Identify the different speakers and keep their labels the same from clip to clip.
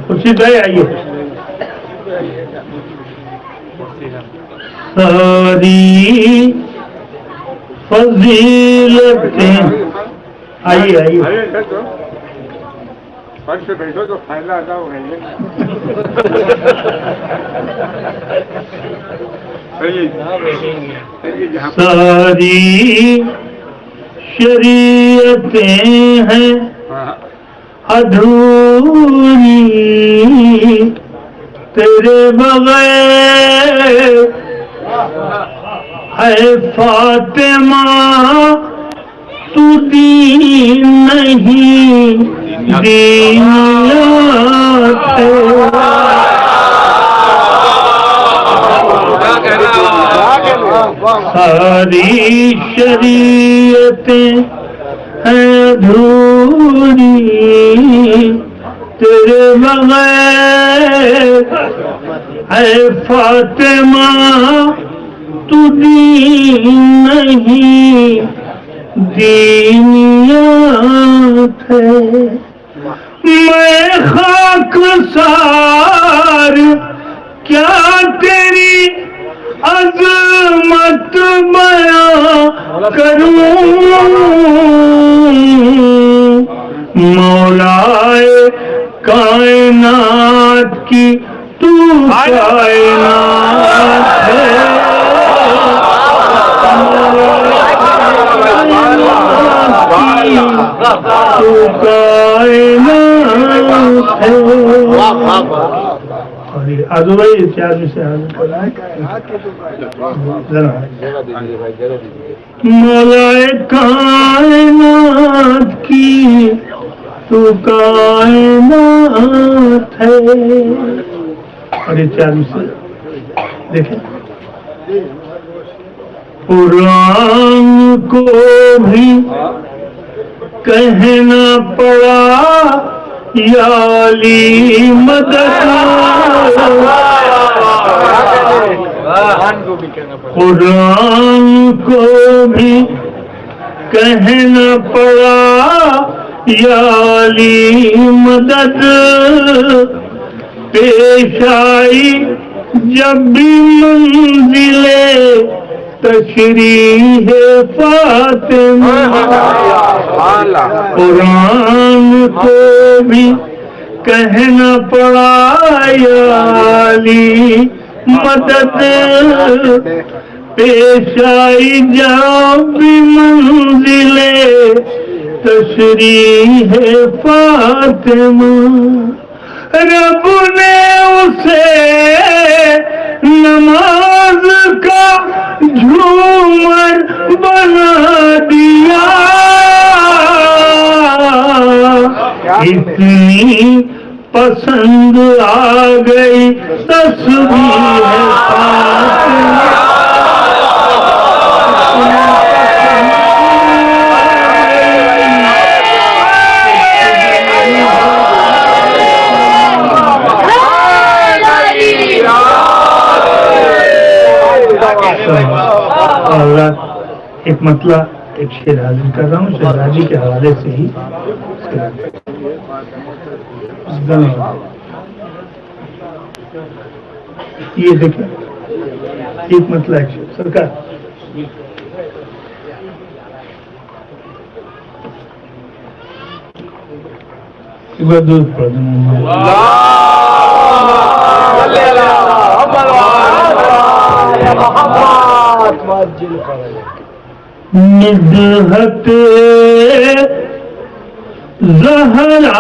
Speaker 1: اسی طرح آئیے ساری فضیلتیں آئیے
Speaker 2: فرش پہ بیٹھو تو فائدہ ادا ہو گئی
Speaker 1: ساری شریعتیں ہیں ادھوری تیرے بغیر اے فاطمہ تو دین نہیں دینیات ہے ساری شریعتیں ہیں ادھوری تیرے بغیر اے فاطمہ تو دین نہیں دینیات ہے میں خاک سار کیا تیری عظمت بیان کروں مولائے کائنات کی تو کائنات ہے تو کائنات ہے آدھو بھائی اس آدمی سے مولا کائنات کی تو کائنات ہے اور اس آدمی سے دیکھیں قرآن کو بھی کہنا پڑا یا علی مدد قرآن کو بھی کہنا پڑا یا علی مدد پیش آئی جب بھی منزل تشریح فاطمہ قرآن کو بھی کہنا پڑا یا علی مدد پیش آئی جب بھی منزل تشریح فاطمہ رب نے اسے نماز کا جھومر بنا دیا اتنی پسند آ گئی تسبیح فاطمہ ایک مطلب ایک شعر حاضر کر رہا ہوں شعر راجی کے حوالے سے ہی یہ دیکھیں ایک مطلب ایک شعر سرکار ایک بار دودھ پڑھ دیں مدحت زہرا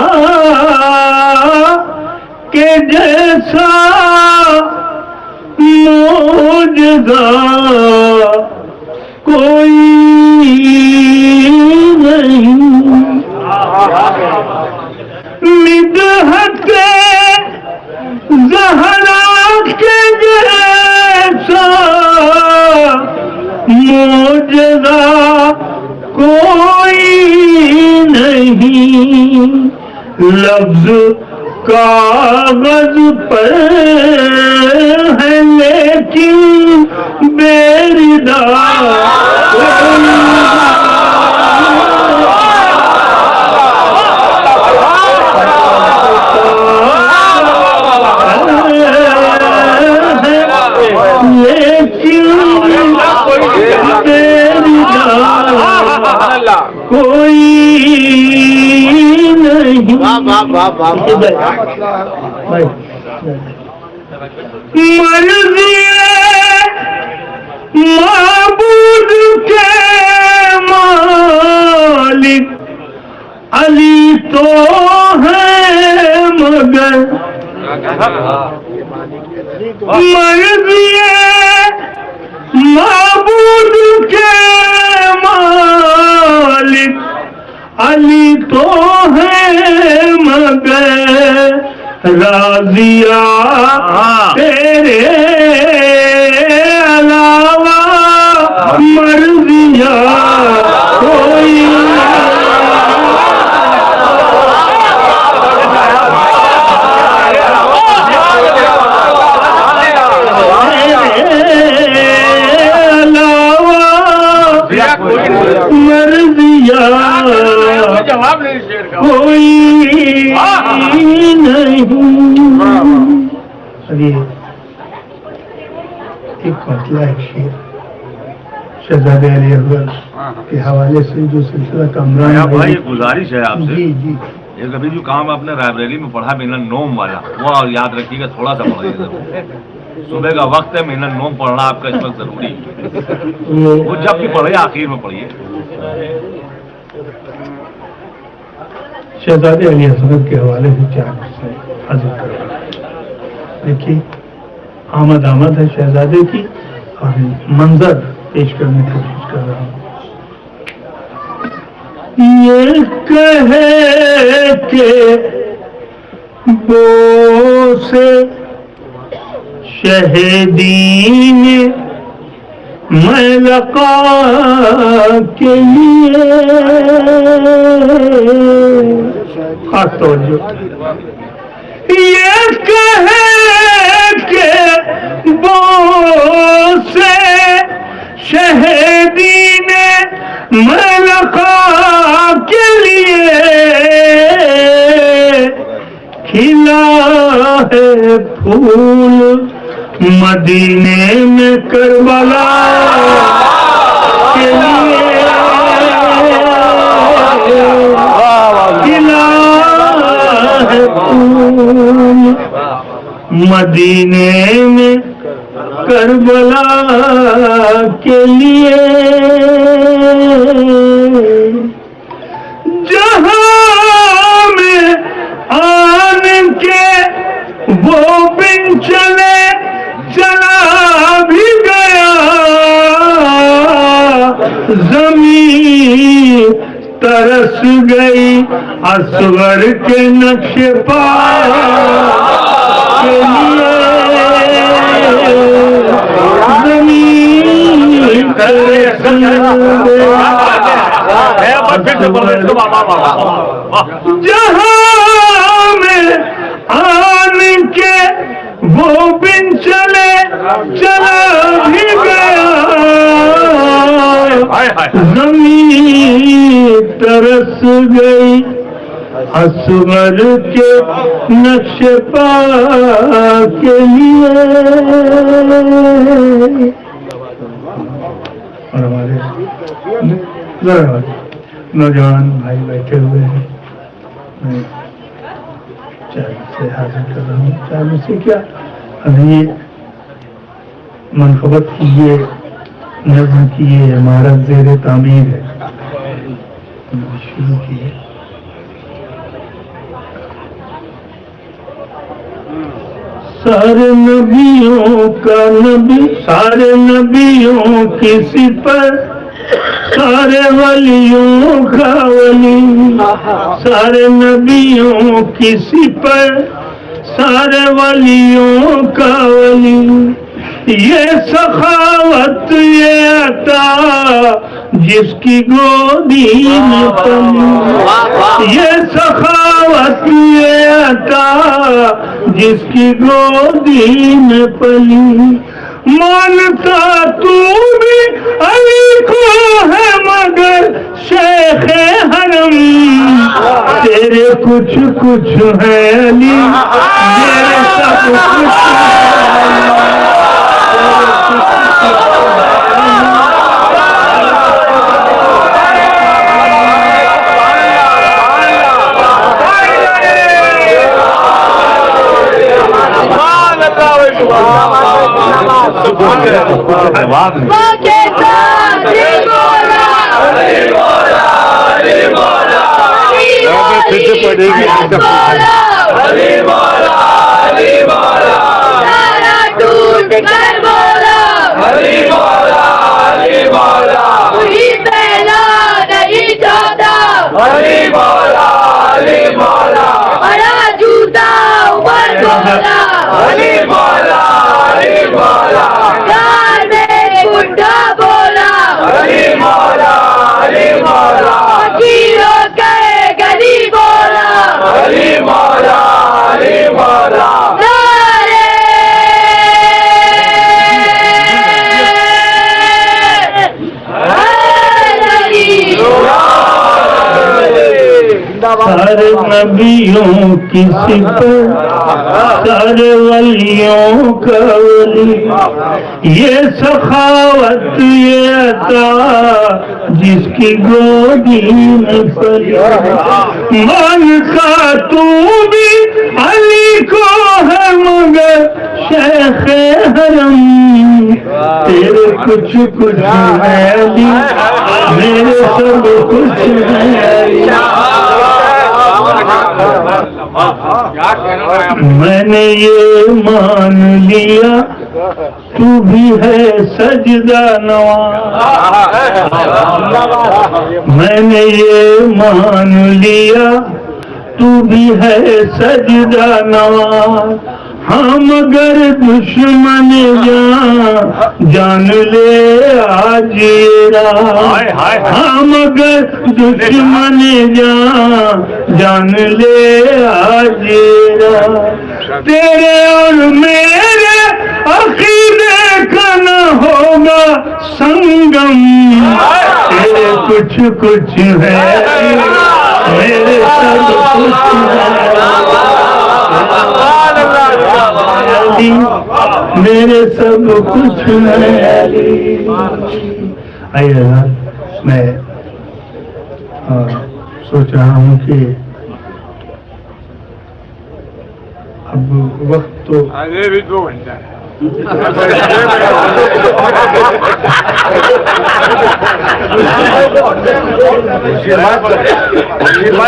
Speaker 1: کے جیسا معجزہ کوئی نہیں مدحت زہرا کے جیسا معجزہ کوئی نہیں لفظ کاغذ پر ہے لیکن بیردا کوئی نہیں مرضی معبود کے مالک علی تو ہے مگر مرضی معبود کے مالک علی تو ہے مگر راضیہ تیرے علاوہ مرضیہ کوئی
Speaker 2: جواب نہیں شیر کا
Speaker 1: کوئی نہیں. ایک مسئلہ ہے شیر شہزادے علی اکبر کے حوالے سے جو سلسلہ کامران
Speaker 3: بھائی گزارش ہے آپ سے.
Speaker 1: جی جی
Speaker 3: یہ کبھی جو کام آپ نے رائبریری میں پڑھا مینن نوم والا وہ یاد رکھیے گا, تھوڑا سا پڑھیے گا. صبح کا وقت ہے, مینن نوم پڑھنا آپ کا اس وقت ضروری ہے. وہ جب بھی پڑھے آخر میں پڑھیے.
Speaker 1: شہزادے علی اصغر کے حوالے سے چار مسئلے حاضر کرو. دیکھیے آمد ہے شہزادے کی اور منظر پیش کرنے کی کوشش کر رہا ہوں. یہ کہے کہ بوسے شہدین میں لقا کے لیے خاص توجہ. یہ کہے کہ بوسے شہدین میں لقا کے لیے کھلا ہے پھول مدینے میں کربلا کے لیے کھلا ہے پھول مدینے میں کربلا کے لیے. جہاں میں آن کے وہ بن چلے چلا بھی گیا, زمین ترس گئی اصغر کے نقش پا کے لیے. زمین ترس گئی جہاں میں آن کے وہ بن چلے چلا بھی گیا, زمین ترس گئی اصغر کے نقش پا کے لیے. اور ہمارے نوجوان بھائی بیٹھے ہوئے ہیں, میں چائے سے حاضر کر رہا ہوں. چائے میں سے کیا ابھی منقبت کی یہ نظم کی یہ عمارت زیر تعمیر ہے, شروع کی ہے. سارے نبیوں کا نبی, سارے نبیوں کی صفت, سارے ولیوں کا ولی, سارے نبیوں کی صفت, سارے ولیوں کا ولی. یہ سخاوت یہ عطا جس کی گودی میں پلی, یہ سخاوت یہ عطا جس کی گودی میں پلی. مانتا تو بھی علی کو ہے مگر شیخ حرم تیرے کچھ کچھ ہے علی میرے سب کچھ سارے نبیوں کی صفت سارے ولیوں کا ولی یہ سخاوت یہ عطا جس کی گودی میں پلی مانتا تو بھی علی کو ہے مگر شیخ حرم تیرے کچھ کچھ ہے علی میرے سب کچھ ہے علی میں نے یہ مان لیا تو بھی ہے سجدہ نواز میں نے یہ مان لیا تو بھی ہے سجدہ نواز ہاں مگر دشمن جان لے آج ہاں مگر دشمن جان لے آج تیرے اور میرے عقیدے کا نہ ہوگا سنگم تیرے کچھ کچھ ہے میرے سب کچھ ہے میرے سب کچھ ہے علی میں سوچ رہا ہوں کہ اب وقت تو
Speaker 2: آگے بھی 2 گھنٹہ ہے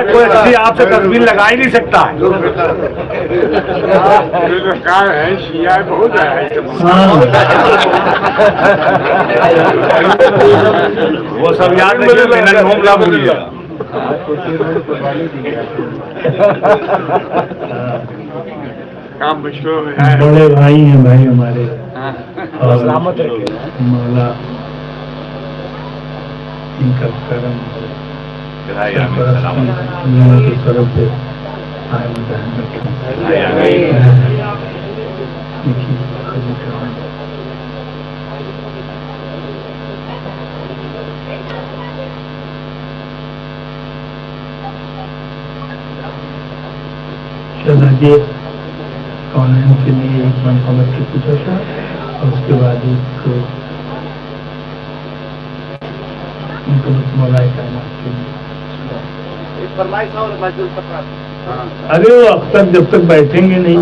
Speaker 3: کوئی آپ سے تصویر لگا ہی نہیں سکتا
Speaker 2: ہے شیعہ بہت ہے
Speaker 3: وہ سب یاد نہیں بھولی ہے
Speaker 2: کام مشکل ہے
Speaker 1: بڑے بھائی ہیں بھائی ہمارے مولا ان کا کرم کی طرف سے شہزادی کونین کے لیے ایک منقبت کی پوچھا تھا اور اس کے بعد ایک مولا کائنات کے لیے ارے وہ اب تک جب تک بیٹھیں گے نہیں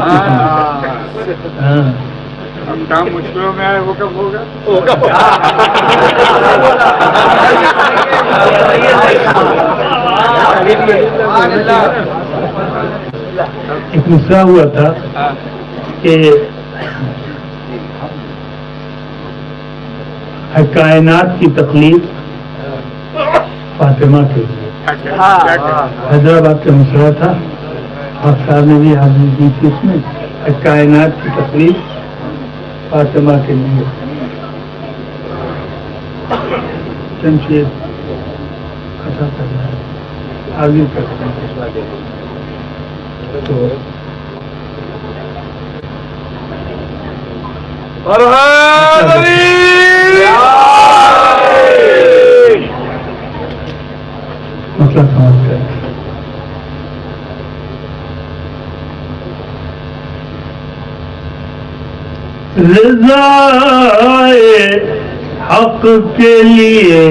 Speaker 2: اب کام مشکلوں میں آئے وہ کب ہوگا
Speaker 1: ایک مسئلہ ہوا تھا کہ کائنات کی تخلیق فاطمہ کے لیے حیدرآباد کا مسئلہ تھا اور صاحب نے بھی حاضری کی تھی اس میں کائنات کی تخلیق فاطمہ کے لیے جمشید عطا کرنا ہے حاضر کرتے ہیں تو مسئلہ سمجھ گئے. رضائے حق کے لیے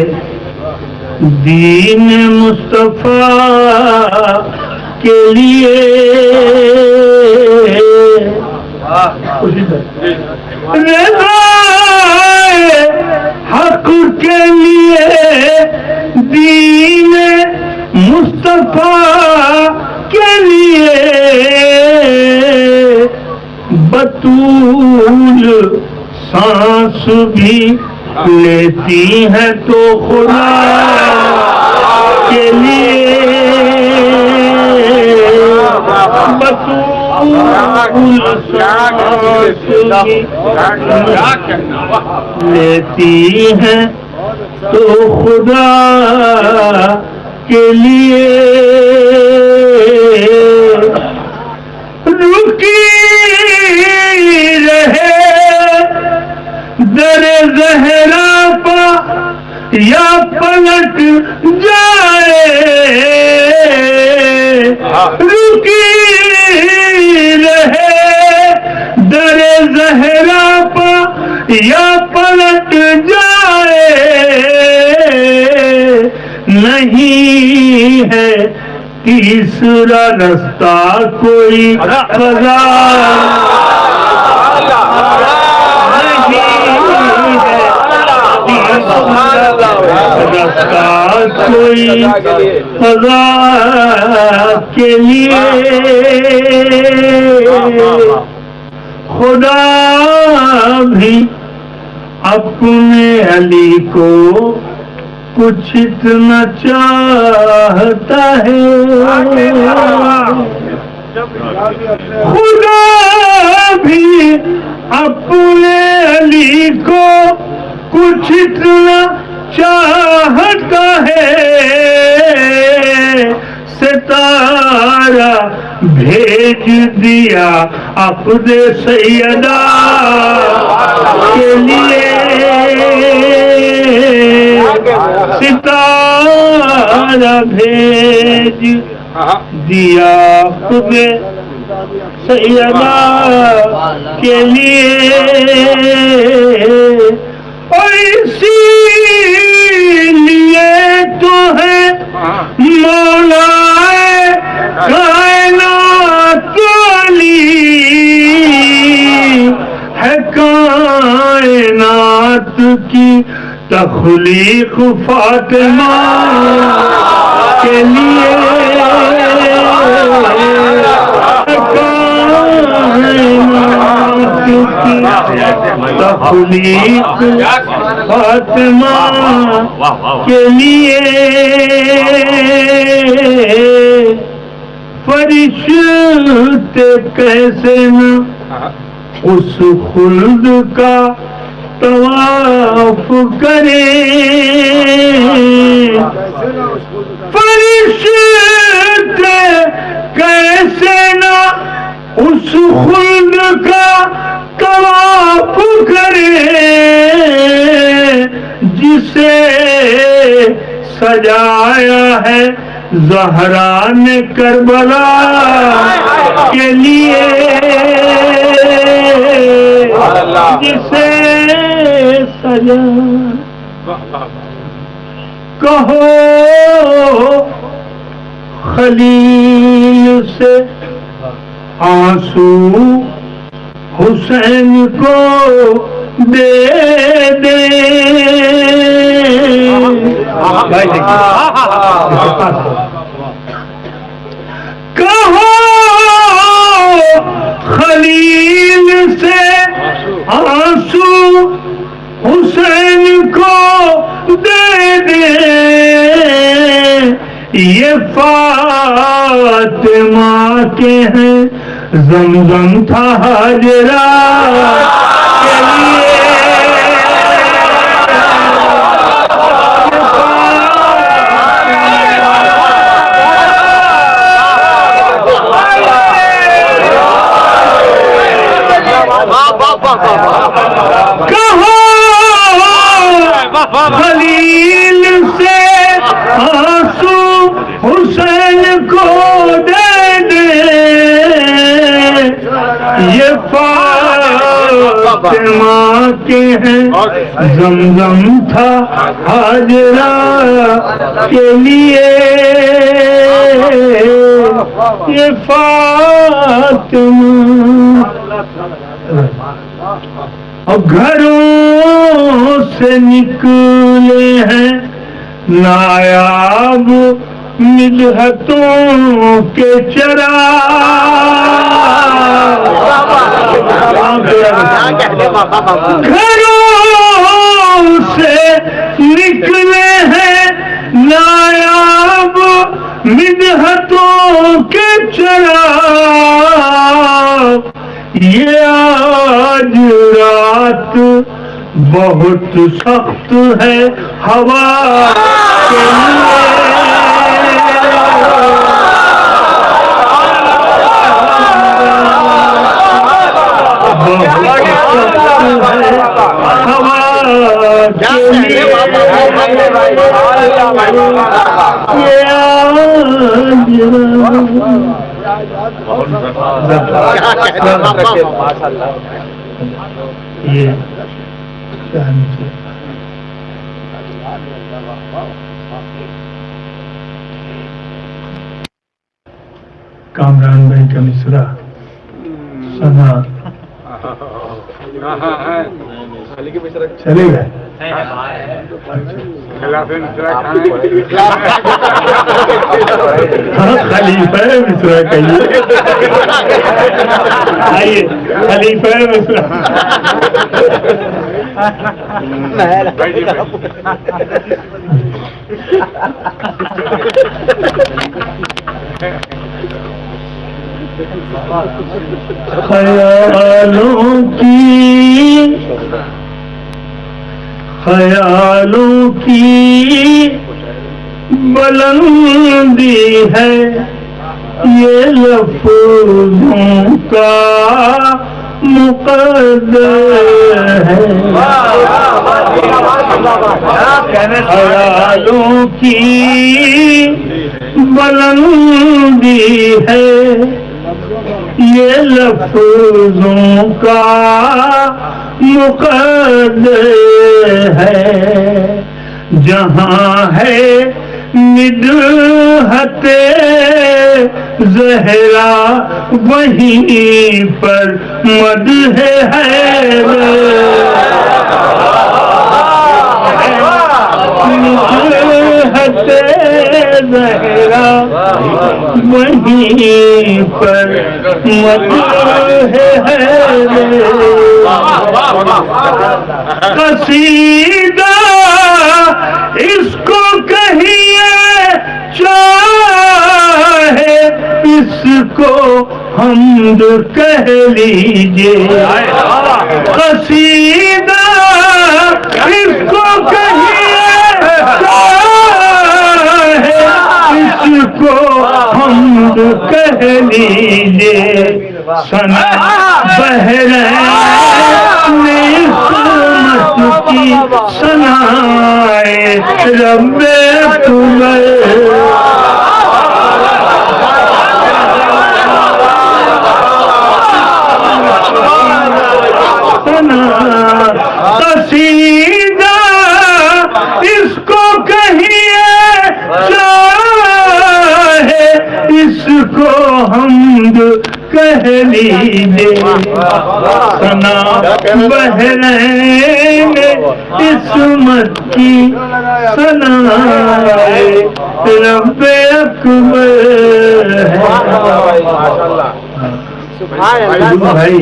Speaker 1: دین مصطفیٰ کے لیے رضائے حق کے لیے دین مصطفیٰ کے لیے بطول سانس بھی لیتی ہے تو خدا کے لیے بطول سانس بھی لیتی ہے تو خدا کے لیے رکی رہے در زہرا پا یا پلٹ جائے رکی رہے در زہرا پا یا پلٹ جائے نہیں ہے تیسرا رستہ کوئی قضا رستہ کوئی قضا کے لیے خدا بھی اپنے علی کو کچھ اتنا چاہتا ہے خدا بھی اپنے علی کو کچھ اتنا چاہتا ہے ستارہ بھیج دیا اپنے سیدہ کے لیے ستارہ بھیج دیا اپنے سیدہ کے لیے اور اسی لیے تو ہے مولا کائنات والی ہے کائنات کی تخلیق فاطمہ کے لیے کائنات کی تخلیق فاطمہ کے لیے فرشتے کیسے نہ اس خلد کا طواف کرے فرشتے کیسے نہ اس خلد کا طواف کرے جسے سجایا ہے زہرا نے کربلا کے لیے جسے سجا کہو خلیل سے آنسو حسین کو دے دے کہو خلیل سے آنسو حسین کو دے دے یہ فاطمہ کے ہیں زمزم تھا حاجرہ کے لیے کہو خلیل سے آنسو حسین کو دے دے، یہ فاطمہ کے ہیں زمزم تھا ہاجرہ کے لیے، یہ فاطمہ اور گھروں سے نکلے ہیں نایاب مدحتوں کے چراغ، گھروں سے نکلے ہیں نایاب مدحتوں کے چراغ، یہ آج رات بہت سخت ہے ہوا کے لیے، بہت سخت ہے ہوا کے لیے، یہ یہ کامران بھائی کا مصرع سنا چلے گئے، خلیفہ مصرع کہیے، آئیے خلیفہ مصرع خیالوں کی بلندی ہے یہ لفظوں کا مقدر ہے، خیالوں کی بلندی ہے یہ لفظوں کا مقدر ہے، جہاں ہے مدحت زہرا وہیں پر مدح مدحت زہرا وہیں پر مدح قصیدہ اس کو کہیے چاہے اس کو حمد کہہ لیجئے، قصیدہ اس کو کہیے چاہے اس کو حمد کہہ لیجئے، سنا بحرین قسمت کی سنائے رب اکبر، قصیدہ اس کو کہیے چاہے اس کو حمد کہہ لیجئے، سنا بحرین عصمت کی سنائے رب اکبر بھائی،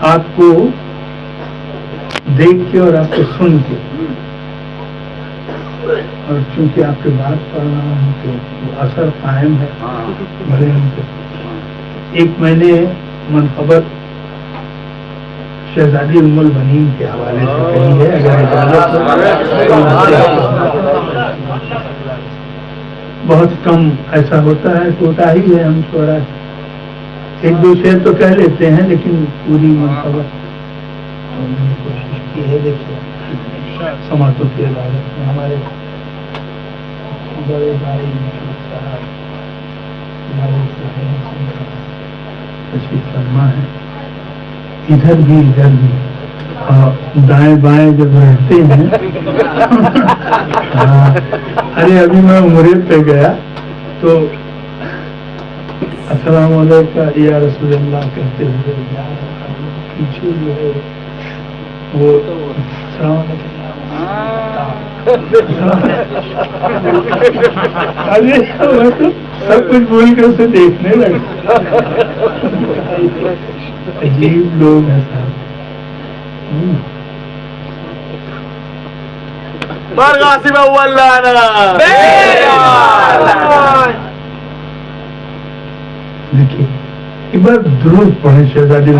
Speaker 1: آپ کو دیکھ کے اور آپ کو سن کے، اور چونکہ آپ کے بات پڑھ رہا ہوں تو اثر قائم ہے بڑے ان کے، ایک میں نے منقبت شہزادی ام البنین کے حوالے سے کہی ہے، اگر اجازت ہو۔ بہت کم ایسا ہوتا ہے، کوتا ہی ہے ہم شعراء، ایک دو شعر تو کہہ لیتے ہیں لیکن پوری مرتبہ ہم نے کوشش کی ہے. دیکھیے سماعتوں کی عدالت میں ہمارے بڑے بھائی تشریف فرما ہے. ادھر بھی اور دائیں بائیں جب رہتے ہیں ارے ابھی میں عمرے پہ گیا تو السلام علیکم یا رسول اللہ کہتے ہوئے پیچھے جو ہے وہ السلام علیکم سب کچھ بول کے اسے دیکھنے لگا. عجیب لوگ ہیں صاحب. دیکھیے ایک بار درود پڑھیں شہزادی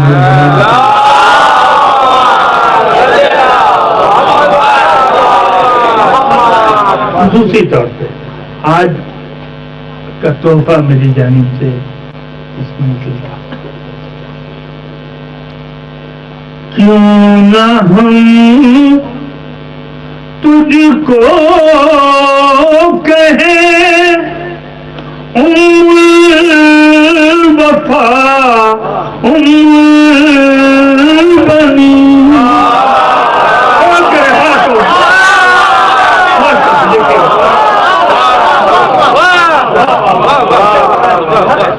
Speaker 1: خصوصی طور پہ آج کا تحفہ میری جانب سے اس منزل کا. کیوں نہ ہم تجھ کو کہیں وفا بنی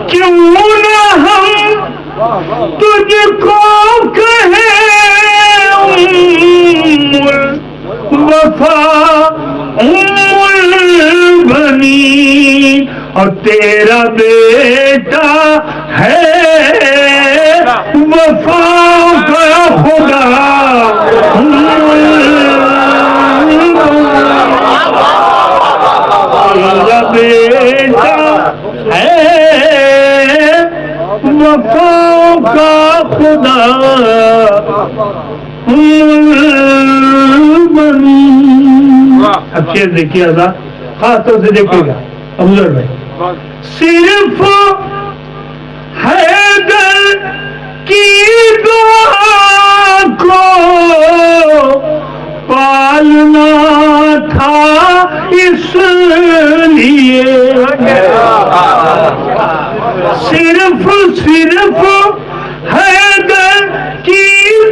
Speaker 1: کیوں نہ ہم تجھ کو کہیں وفا بنی اور تیرا بیٹا ہے وفا کا خدا. تیرا بیٹا ہے وفا کا خدا بنی. اب شیر دیکھیے آزاد خاص طور سے دیکھیے گا افضل بھائی. صرف حیدر کی دعا کو پالنا تھا اس لیے صرف حیدر کی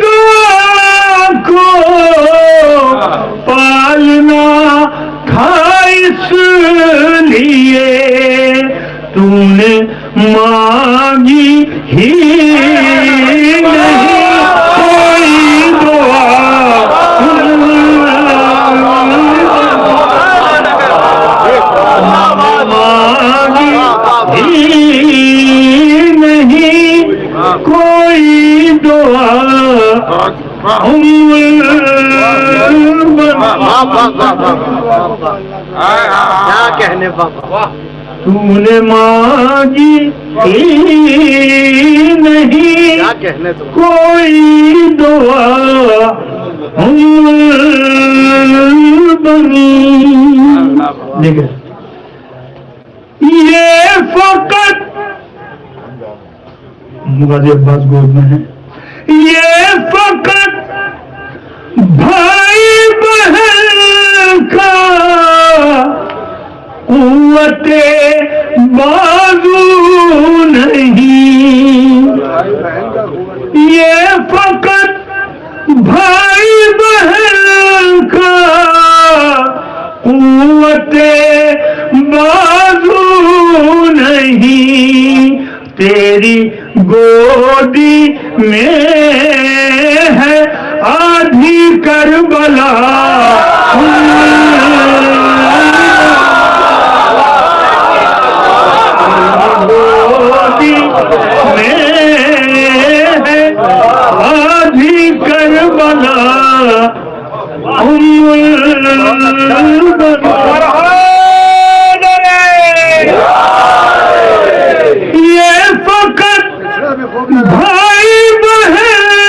Speaker 1: دعا کو پالنا تھا اس لیے تو نے مانگی ہی نہیں کوئی دعا. مانگی ہی نہیں کوئی دعا.
Speaker 4: کیا کہنے بابا.
Speaker 1: تو نے مانگی ہی نہیں کوئی دعا بنی. دیکھیں یہ فقط غازی عباس گود میں ہے. یہ فقط بھائی بہن کا قوت بازو نہیں. یہ فقط بھائی بہن کا قوت بازو نہیں. تیری گودی میں ہے آدھی کربلا. گودی میں ہے آدھی کربلا. یہ فقط بھائی بہن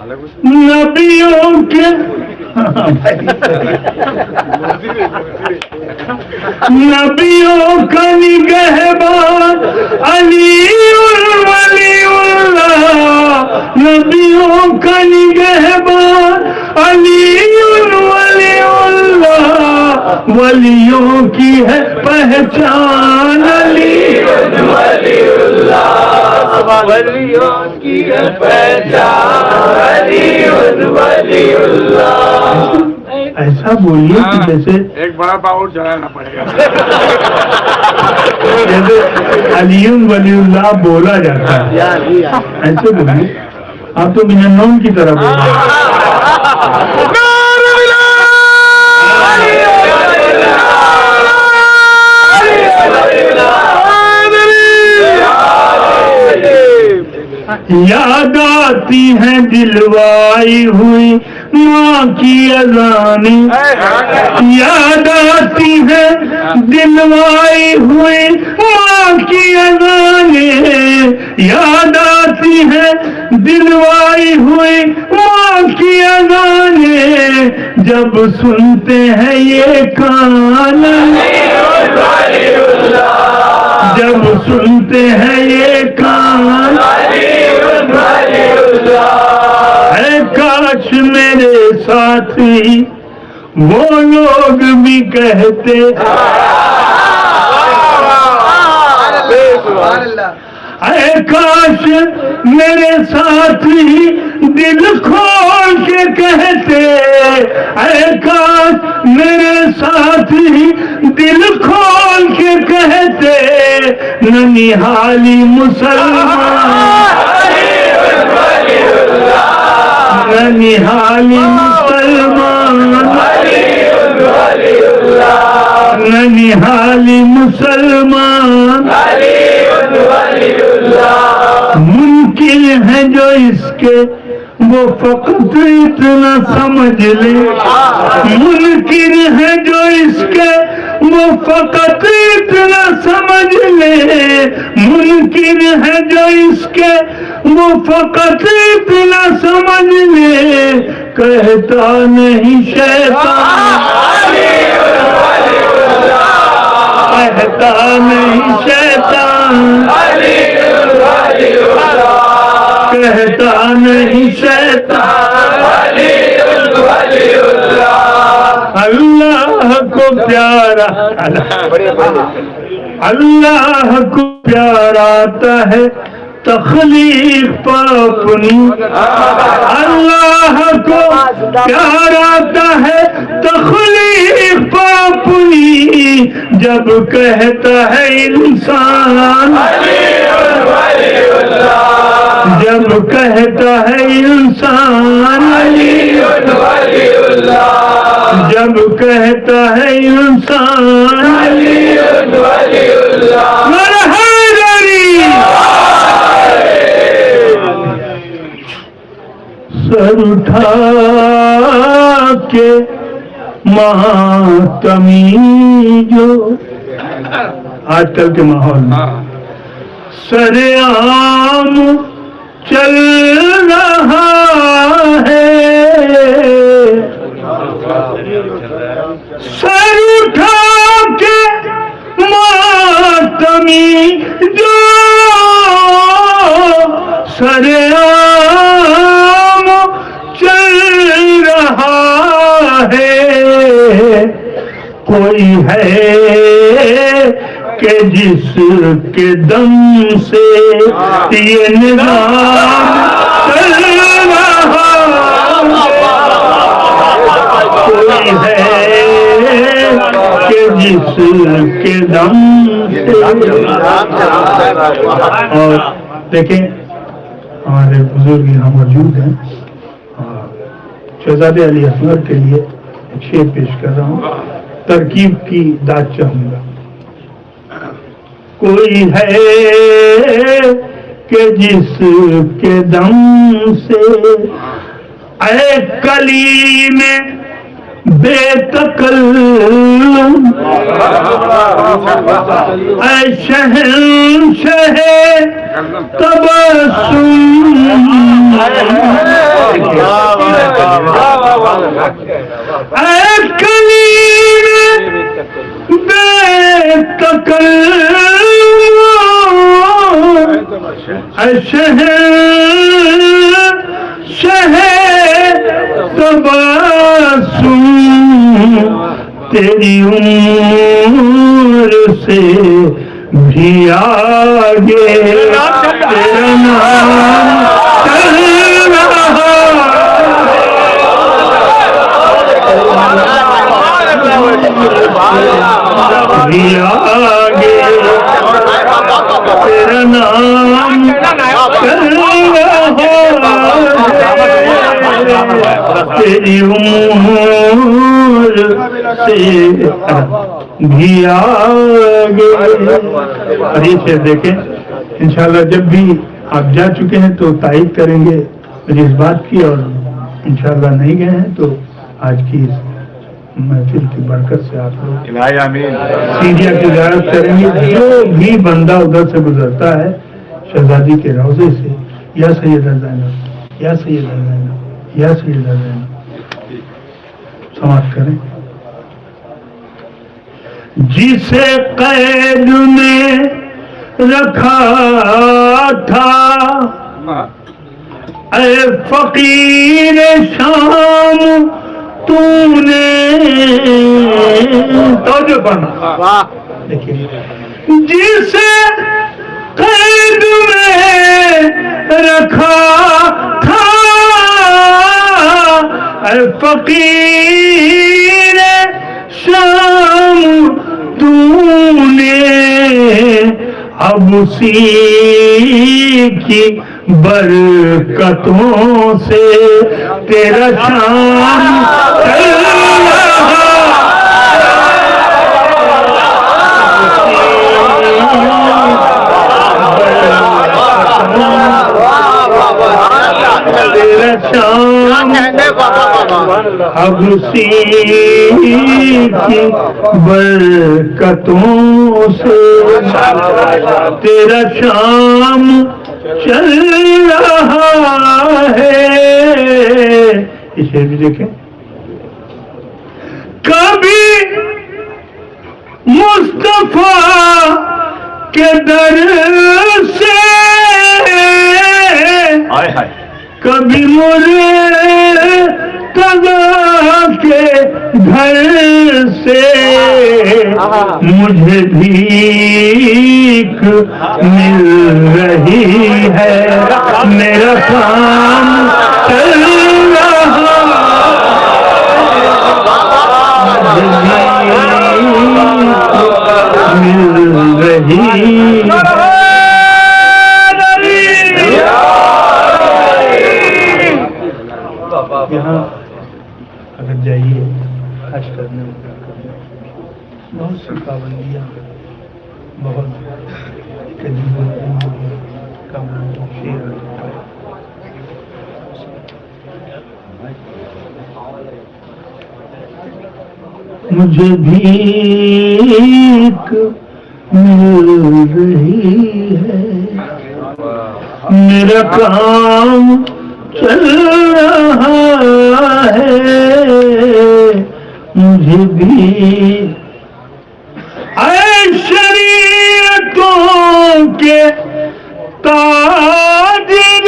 Speaker 1: نبیوں کے نبیوں کا نگہبان علی ولی اللہ، نبیوں کا نگہبان علی ولی اللہ، ولیوں کی ہے پہچان علی ولی اللہ، ولیوں کی ہے پہچان علی ولی اللہ۔ ایسا بولیے کہ جیسے
Speaker 2: ایک بڑا باؤل چلانا پڑے گا،
Speaker 1: جیسے علی ولی اللہ بولا جاتا ہے، ایسے بولیے۔ آپ تو من النوم کی طرح بول رہے ہیں۔ یاد آتی ہیں دلوائی ہوئی ماں کی اذانیں، یاد آتی ہیں دلوائی ہوئی ماں کی اذانیں، یاد آتی ہیں دلوائی ہوئی ماں کی اذانیں، جب سنتے ہیں یہ کان، جب سنتے ہیں یہ کان، اے کاش میرے ساتھی وہ لوگ بھی کہتے، اے کاش میرے ساتھی دل کھول کے کہتے، اے کاش میرے ساتھی دل کھول کے کہتے، ننیحالی مسلمان، ننیحالی مسلمان، ننیحالی مسلمان، ممکن ہے جو اس کے وہ فقط اتنا سمجھ لے، ممکن ہے جو اس کے وہ فقط اتنا سمجھ لے، ممکن ہے جو اس کے وہ فقط اتنا سمجھ لے، کہتا نہیں شیطان، کہتا نہیں شیطان، کہتا نہیں شیطان، اللہ کو پیارا، اللہ کو پیارا آتا ہے تخلیق پر اپنی، اللہ کو پیارا آتا ہے تخلیق پر اپنی، جب کہتا ہے انسان، جب کہتا ہے انسان، جب کہتا ہے انسان سر اٹھا کے ماتمی جو آج کل کے ماحول میں سر عام چل رہا ہے، سر اٹھا کے ماتمی جو سر عام چل رہا ہے، کوئی ہے کہ جس کے دم سے یہ نظام چل رہا ہے، کوئی ہے کہ جس کے دم سے۔ اور دیکھیں ہمارے بزرگ یہاں موجود ہیں، شہزادے علی اصغر کے لیے ایک شعر پیش کر رہا ہوں، ترکیب کی داد چاہوں گا۔ کوئی ہے کہ جس کے دم سے اے کلیم بے تکلم، اے شہنشاہ تبسم، تیری عمر سے بھی آگے تیرا نام چل رہا بھی آگے تیرا نام چل رہا تیری عمر سے بھی آگے. اور یہ شعر دیکھیں انشاءاللہ جب بھی آپ جا چکے ہیں تو تائید کریں گے مجھے اس بات کی, اور انشاءاللہ نہیں گئے ہیں تو آج کی اس محفل کی برکت سے آپ لوگ سیریا کی زیارت کریں گے. جو بھی بندہ ادھر سے گزرتا ہے شہزادی کے روضے سے یا سیدہ زینب یا سیدہ زینب یا سیدہ زینب سماعت کریں. جسے قید میں رکھا تھا اے فقیر شام تو نے توجہ بنا دیکھیے, جسے قید میں رکھا تھا اے فقیر شام تو نے اب اسی کی برکتوں سے تیرا شام چل رہا. تیرا شام اب اسی کی برکتوں سے تیرا شام چل رہا ہے. اسے بھی دیکھیں, کبھی مصطفیٰ کے در سے کبھی مرتضیٰ کے گھر سے مجھے بھیک مل رہی ہے, میرا کام چل رہا, مجھے بھیک مل رہی ہے. یہاں اگر جائیے حج کرنے بہت سی پابندیاں بہت مجھے بھیک مل رہی ہے, میرا کام چل رہا ہے, مجھے بھی اے شریعتوں کے تاجر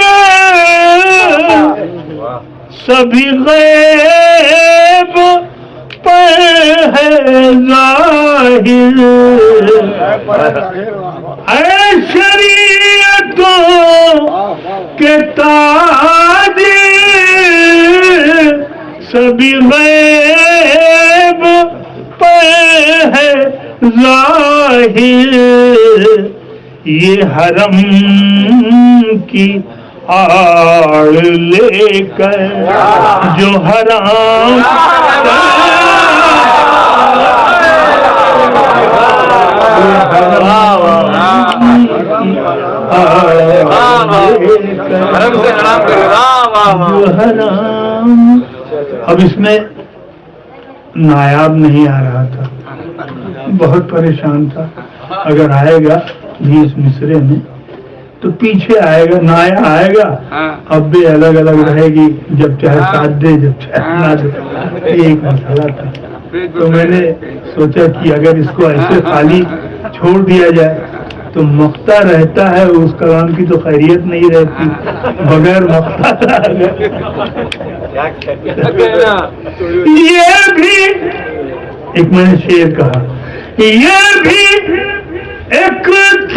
Speaker 1: سبھی غیب پر ہے ظاہر, اے شریعتوں کے تاجر سبھی غیب پر ہے ظاہر. یہ حرم کی آڑ لے کر جو حرام اب اس میں نایاب نہیں آ رہا تھا, بہت پریشان تھا. اگر آئے گا بھی اس مصرے میں تو پیچھے آئے گا، نایا آئے گا، اب بھی الگ الگ رہے گی، جب چاہے ساتھ دے جب چاہے نہ دے، یہ ایک مسئلہ تھا۔ تو میں نے سوچا کہ اگر اس کو ایسے خالی چھوڑ دیا جائے تو مقتا رہتا ہے، اس کلام کی تو خیریت نہیں رہتی بغیر مقتا۔ یہ بھی ایک میں نے شعر کہا، یہ بھی ایک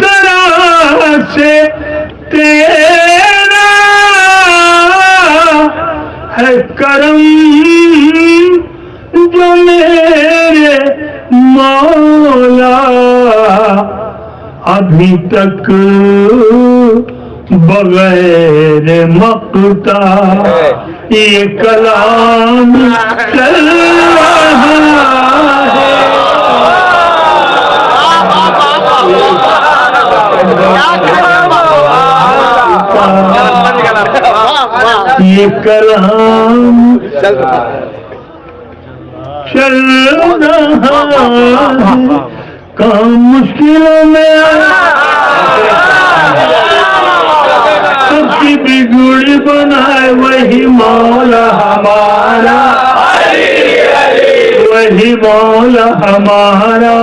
Speaker 1: طرح سے تیرا ہے کرم جو میرے مولا ابھی تک بغیر مقتا یہ کلام چل رہا ہے۔ یہ کلام چل رہا ہے، کام مشکلوں میں سب کی بگڑی بنائے وہی مولا ہمارا، وہی مولا ہمارا،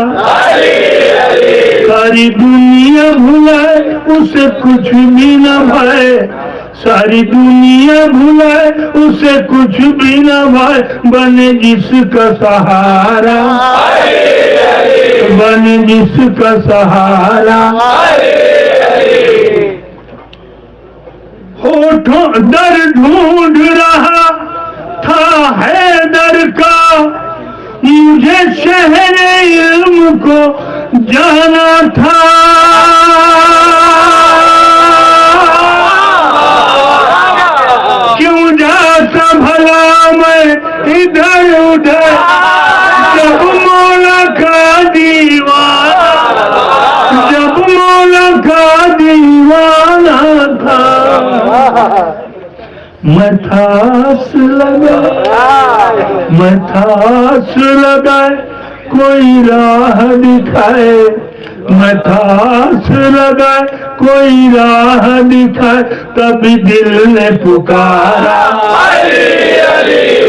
Speaker 1: ساری دنیا بھلائے اسے کچھ بھی نہ بھائے، ساری دنیا بھلائے اسے کچھ بھی نہ بھائے، بنے جس کا سہارا، بنے جس کا سہارا۔ ہوٹھوں در ڈھونڈ رہا تھا حیدر کا، مجھے شہر علم کو جانا تھا، کیوں جاتا بھلا میں ادھر ادھر جب مولا کا دیوانہ، جب مولا کا دیوانہ تھا۔ میں تھاس لگا، میں تھاس لگائے کوئی راہ دکھائے، میں تھاس لگائے کوئی راہ دکھائے، تبھی دل نے پکارا،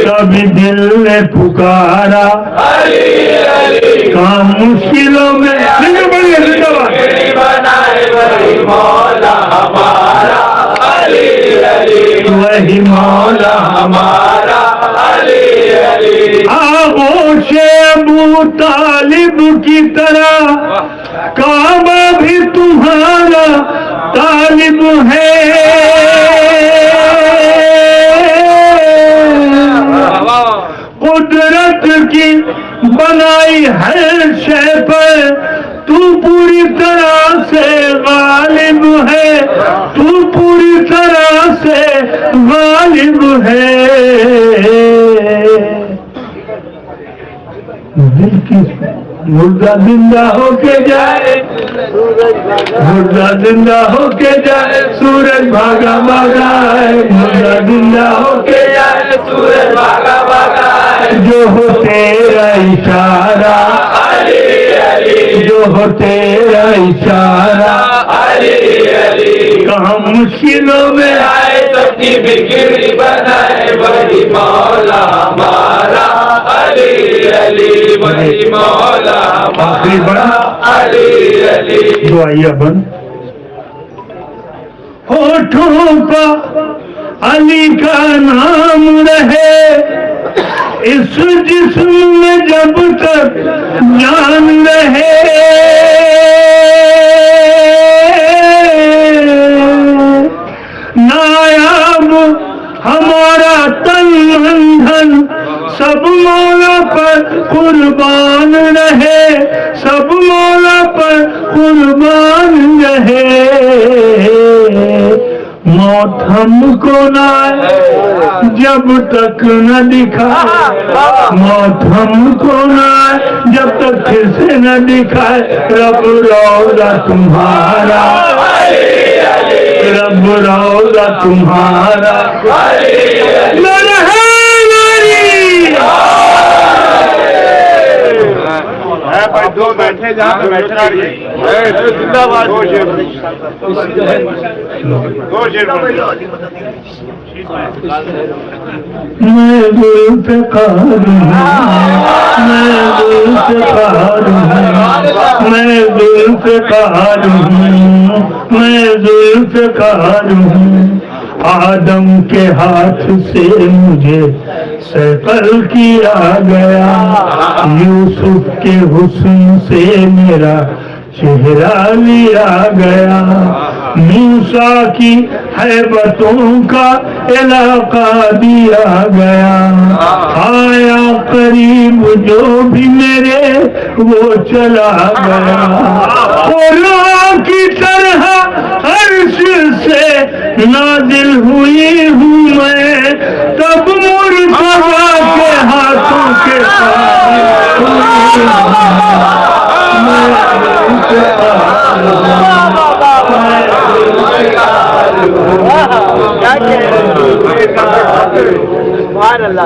Speaker 1: تبھی دل نے پکارا، کام مشکلوں میں وہی مولا ہمارا، آغوش ابو طالب کی طرح کعبہ بھی تمہارا طالب ہے، قدرت کی بنائی ہر شے پر تو پوری طرح سے غالب ہے، تو پوری طرح سے غالب ہے۔ دل کی مردہ زندہ ہو کے جائے، مردہ زندہ ہو کے جائے، سورج بھاگا بھاگا ہے، مردہ زندہ ہو کے جائے، سورج بھاگا بھاگا ہے، جو ہو تیرا اشارہ، جو ہو تیرا اشارہ، کہاں مشکلوں میں آئے سب کی بگڑی بنائے وہی مولا ہمارا، علی علی وہی مولا آخری بڑا، علی علی۔ دعائیہ بند، ہوٹھوں پہ علی کا نام رہے اس جسم میں جب تک جان رہے، نایاب ہمارا تن من دھن سب مولا پر قربان رہے، سب مولا پر قربان رہے، موت ہم کو نہ جب تک نہ دکھائے، موت ہم کو نہ جب تک پھر سے نہ دکھائے، رب روضہ تمہارا، رب روضہ تمہارا،
Speaker 2: دو بیٹھے جہاں پہ بیٹھنا زندہ باد دو شیر
Speaker 1: میں ذوالفقار ہوں میں ذوالفقار ہوں میں ذوالفقار ہوں میں ذوالفقار ہوں آدم کے ہاتھ سے مجھے سیقل کیا گیا یوسف کے حسن سے میرا چہرہ لیا گیا موسیٰ کی ہیبتوں کا علاقہ دیا گیا آیا قریب جو بھی میرے وہ چلا گیا قرآن کی طرح عرش سے نازل ہوئی ہوں میں تب مرتضیٰ کے ہاتھوں کے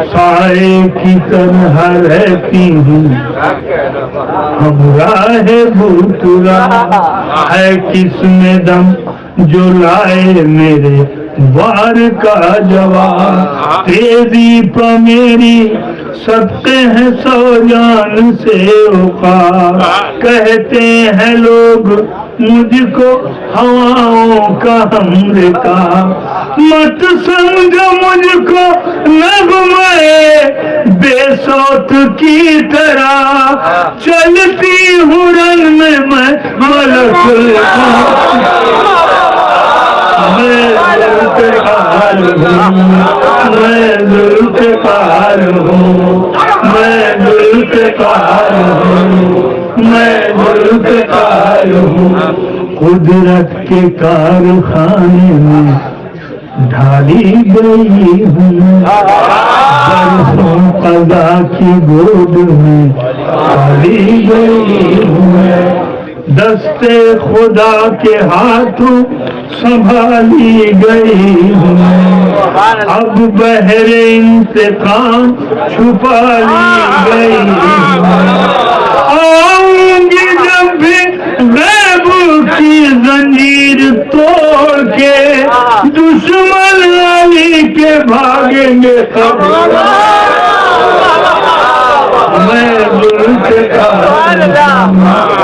Speaker 1: سائے کی طرح رہتی ہوں ہمراہ بھوترا ہے کس میں دم جو لائے میرے وار کا جواب تیزی پہ میری صدقے ہیں سو جان سے عقاب کہتے ہیں لوگ مجھ کو ہواؤں کا ہمرکاب مت سمجھو مجھ کو نغمے بے صوت کی طرح چلتی ہوں رن میں ملک میں ذوالفقار ہوں میں ذوالفقار ہوں میں ذوالفقار ہوں قدرت کے کارخانے میں ڈھالی گئی ہوں برسوں قضا کی گود میں ڈالی گئی ہوں دستے خدا کے ہاتھوں سنبھالی گئی ہوں اب بحر انتقام چھپا لی گئی ہوں آؤں گی جب بھی غیب کی زنجیر توڑ کے دشمن علی کے بھاگیں گے میں ذوالفقار ہوں